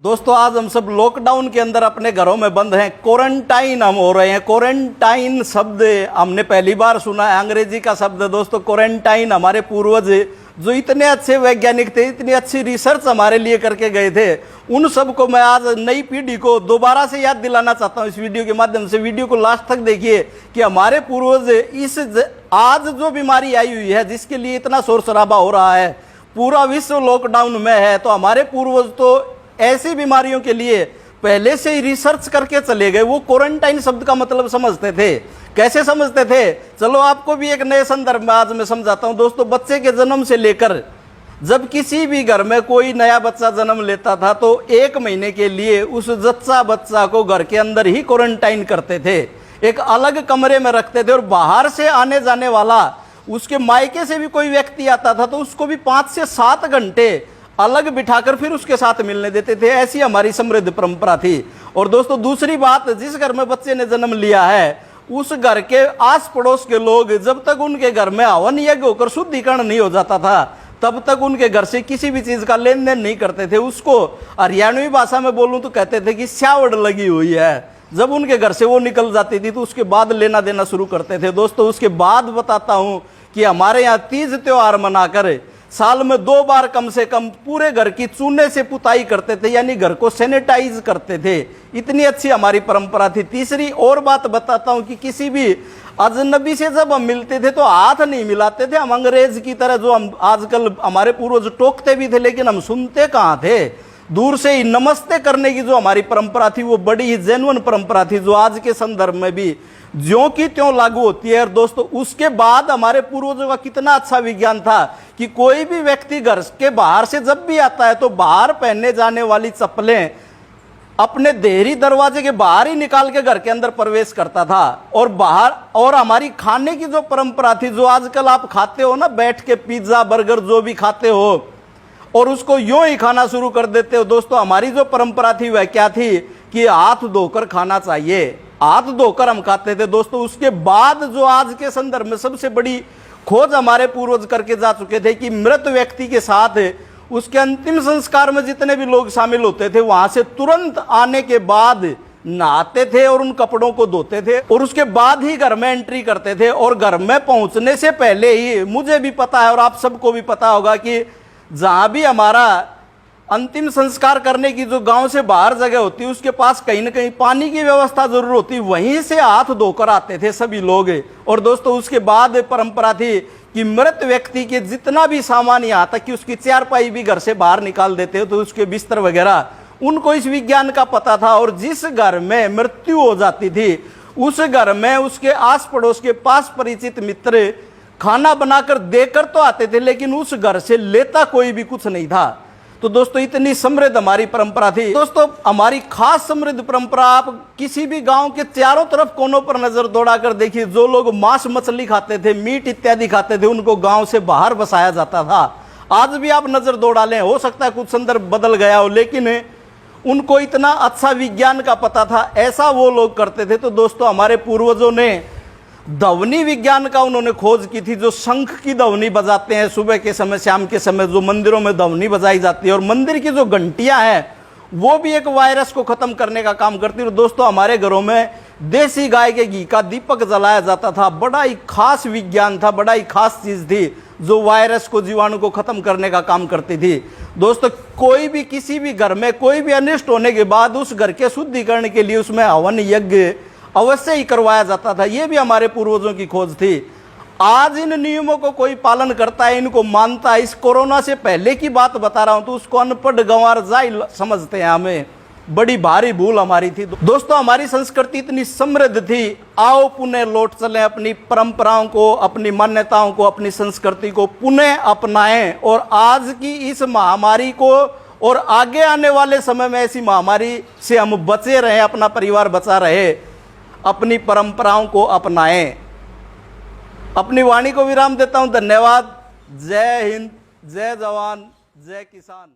दोस्तों आज हम सब लॉकडाउन के अंदर अपने घरों में बंद हैं, क्वारंटाइन हम हो रहे हैं। क्वारंटाइन शब्द हमने पहली बार सुना है, अंग्रेजी का शब्द है दोस्तों। क्वारंटाइन हमारे पूर्वज जो इतने अच्छे वैज्ञानिक थे, इतनी अच्छी रिसर्च हमारे लिए करके गए थे, उन सब को मैं आज नई पीढ़ी को दोबारा से याद दिलाना चाहता हूं इस वीडियो के माध्यम से। वीडियो को लास्ट तक देखिए कि हमारे पूर्वज इस आज जो बीमारी आई हुई है, जिसके लिए इतना शोर शराबा हो रहा है, पूरा विश्व लॉकडाउन में है, तो हमारे पूर्वज तो ऐसी बीमारियों के लिए पहले से ही रिसर्च करके चले गए। वो क्वारंटाइन शब्द का मतलब समझते थे। कैसे समझते थे, चलो आपको भी एक नए संदर्भ में आज मैं समझाता हूं। दोस्तों बच्चे के जन्म से लेकर जब किसी भी घर में कोई नया बच्चा जन्म लेता था तो 1 महीने के लिए उस जच्चा बच्चा को घर के अंदर ही क्वारंटाइन करते थे, एक अलग कमरे में रखते थे। और बाहर से आने जाने वाला, उसके मायके से भी कोई व्यक्ति आता था तो उसको भी 5 से 7 घंटे अलग बिठाकर फिर उसके साथ मिलने देते थे। ऐसी हमारी समृद्ध परंपरा थी। और दोस्तों दूसरी बात, जिस घर में बच्चे ने जन्म लिया है उस घर के आस पड़ोस के लोग जब तक उनके घर में हवन यज्ञ होकर शुद्धिकरण नहीं हो जाता था तब तक उनके घर से किसी भी चीज का लेन देन नहीं करते थे। उसको हरियाणवी भाषा में बोलूं तो कहते थे कि स्यावड़ लगी हुई है। जब उनके घर से वो निकल जाती थी तो उसके बाद लेना देना शुरू करते थे। दोस्तों उसके बाद बताता हूं कि हमारे यहाँ तीज त्योहार मनाकर साल में 2 बार कम से कम पूरे घर की चूने से पुताई करते थे, यानी घर को सैनिटाइज करते थे। इतनी अच्छी हमारी परंपरा थी। तीसरी और बात बताता हूं कि किसी भी अजनबी से जब हम मिलते थे तो हाथ नहीं मिलाते थे। हम अंग्रेज की तरह जो हम आजकल हमारे पूर्वज टोकते भी थे, लेकिन हम सुनते कहाँ थे। दूर से ही नमस्ते करने की जो हमारी परंपरा थी वो बड़ी ही जेन्युइन परंपरा थी, जो आज के संदर्भ में भी ज्यों की त्यों लागू होती है। और दोस्तों उसके बाद हमारे पूर्वजों का कितना अच्छा विज्ञान था कि कोई भी व्यक्ति घर के बाहर से जब भी आता है तो बाहर पहनने जाने वाली चप्पलें अपने देहरी दरवाजे के बाहर ही निकाल के घर के अंदर प्रवेश करता था। और बाहर और हमारी खाने की जो परंपरा थी, जो आजकल आप खाते हो ना, बैठ के पिज्जा बर्गर जो भी खाते हो और उसको यूं ही खाना शुरू कर देते हो। दोस्तों हमारी जो परंपरा थी वह क्या थी कि हाथ धोकर खाना चाहिए, हाथ धोकर हम खाते थे। दोस्तों उसके बाद जो आज के संदर्भ में सबसे बड़ी खोज हमारे पूर्वज करके जा चुके थे कि मृत व्यक्ति के साथ उसके अंतिम संस्कार में जितने भी लोग शामिल होते थे वहां से तुरंत आने के बाद नहाते थे और उन कपड़ों को धोते थे और उसके बाद ही घर में एंट्री करते थे। और घर में पहुंचने से पहले ही मुझे भी पता है और आप सबको भी पता होगा कि जहां भी हमारा अंतिम संस्कार करने की जो गांव से बाहर जगह होती है उसके पास कहीं ना कहीं पानी की व्यवस्था जरूर होती, वहीं से हाथ धोकर आते थे सभी लोग। और दोस्तों उसके बाद परंपरा थी कि मृत व्यक्ति के जितना भी सामान, यहाँ तक कि उसकी चारपाई भी घर से बाहर निकाल देते तो उसके बिस्तर वगैरह, उनको इस विज्ञान का पता था। और जिस घर में मृत्यु हो जाती थी उस घर में उसके आस पड़ोस के पास परिचित मित्र खाना बनाकर देकर तो आते थे, लेकिन उस घर से लेता कोई भी कुछ नहीं था। तो दोस्तों इतनी समृद्ध हमारी परंपरा थी। दोस्तों हमारी खास समृद्ध परंपरा, आप किसी भी गांव के चारों तरफ कोनों पर नजर दौड़ाकर देखिए, जो लोग मांस मछली खाते थे, मीट इत्यादि खाते थे, उनको गांव से बाहर बसाया जाता था। आज भी आप नजर दौड़ा लें, हो सकता है कुछ संदर्भ बदल गया हो, लेकिन उनको इतना अच्छा विज्ञान का पता था, ऐसा वो लोग करते थे। तो दोस्तों हमारे पूर्वजों ने ध्वनि विज्ञान का उन्होंने खोज की थी, जो शंख की ध्वनि बजाते हैं सुबह के समय, शाम के समय जो मंदिरों में ध्वनि बजाई जाती है, और मंदिर की जो घंटियां हैं वो भी एक वायरस को खत्म करने का काम करती है। दोस्तों हमारे घरों में देसी गाय के घी का दीपक जलाया जाता था। बड़ा ही खास विज्ञान था, बड़ा ही खास चीज थी जो वायरस को, जीवाणु को खत्म करने का काम करती थी। दोस्तों कोई भी किसी भी घर में कोई भी अनिष्ट होने के बाद उस घर के शुद्धिकरण के लिए उसमें हवन यज्ञ अवश्य ही करवाया जाता था। यह भी हमारे पूर्वजों की खोज थी। आज इन नियमों को कोई पालन करता है, इनको मानता है। इस कोरोना से पहले की बात बता रहा हूं तो उसको अनपढ़ गंवार जाहिल समझते हैं। हमें बड़ी भारी भूल हमारी थी। दोस्तों हमारी संस्कृति इतनी समृद्ध थी, आओ पुनः लौट चलें, अपनी परंपराओं को, अपनी मान्यताओं को, अपनी संस्कृति को पुनः अपनाएं और आज की इस महामारी को और आगे आने वाले समय में ऐसी महामारी से हम बचे रहें, अपना परिवार बचा रहे, अपनी परंपराओं को अपनाएं। अपनी वाणी को विराम देता हूं। धन्यवाद। जय हिंद, जय जवान, जय किसान।